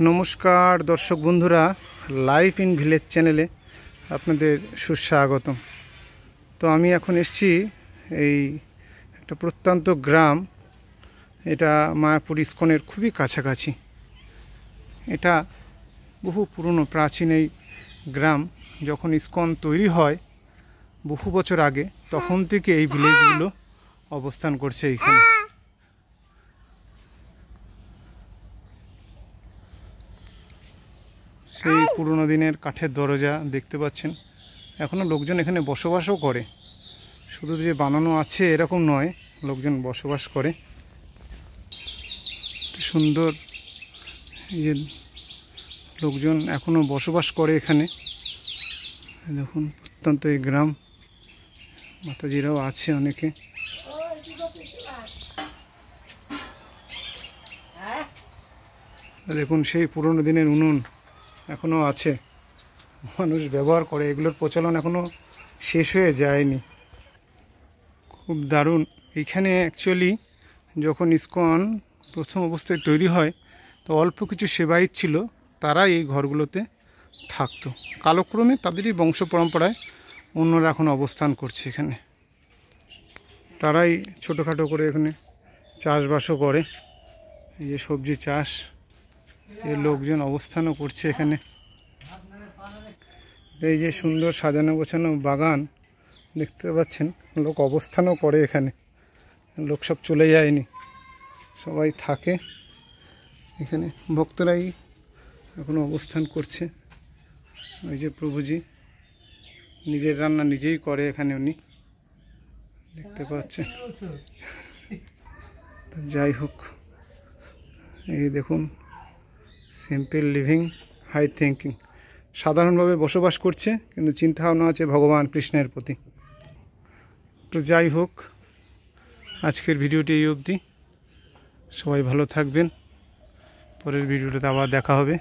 নমস্কার দর্শক বন্ধুরা, লাইফ ইন ভিলেজ চ্যানেলে আপনাদের সুস্বাগতম। তো আমি এখন এসেছি এই একটা প্রত্যন্ত গ্রাম, এটা মায়াপুর ইস্কনের খুবই কাছাকাছি। এটা বহু পুরনো প্রাচীন এই গ্রাম। যখন ইস্কন তৈরি হয় বহু বছর আগে, তখন থেকে এই ভিলেজগুলো অবস্থান করছে এইখানে। সেই পুরনো দিনের কাঠের দরজা দেখতে পাচ্ছেন। এখনও লোকজন এখানে বসবাসও করে, শুধু যে বানানো আছে এরকম নয়, লোকজন বসবাস করে। সুন্দর যে লোকজন এখনও বসবাস করে এখানে। দেখুন প্রত্যন্ত এই গ্রাম, মাতাজিরাও আছে অনেকে। দেখুন সেই পুরনো দিনের উনুন এখনও আছে, মানুষ ব্যবহার করে। এগুলোর প্রচলন এখনও শেষ হয়ে যায়নি। খুব দারুণ। এইখানে অ্যাকচুয়ালি যখন ইস্কন প্রথম অবস্থায় তৈরি হয়, তো অল্প কিছু সেবায়িত ছিল, তারা এই ঘরগুলোতে থাকতো। কালক্রমে তাদেরই বংশ পরম্পরায় অন্যরা এখন অবস্থান করছে এখানে। তারাই ছোটোখাটো করে এখানে চাষবাসও করে, এই যে সবজি চাষ, এই লোকজন অবস্থানও করছে এখানে। এই যে সুন্দর সাজানো গোছানো বাগান দেখতে পাচ্ছেন, লোক অবস্থানও করে এখানে। লোক সব চলে যায়নি, সবাই থাকে এখানে। ভক্তরাই এখনো অবস্থান করছে। ওই যে প্রভুজি নিজের রান্না নিজেই করে এখানে, উনি দেখতে পাচ্ছেন। যাই হোক, এই দেখুন, সিম্পল লিভিং, হাই থিঙ্কিং। সাধারণভাবে বসবাস করছে, কিন্তু চিন্তা ভাবনা আছে ভগবান কৃষ্ণের প্রতি। তো যাই হোক, আজকের ভিডিওটি এই অবধি। সবাই ভালো থাকবেন, পরের ভিডিওটাতে আবার দেখা হবে।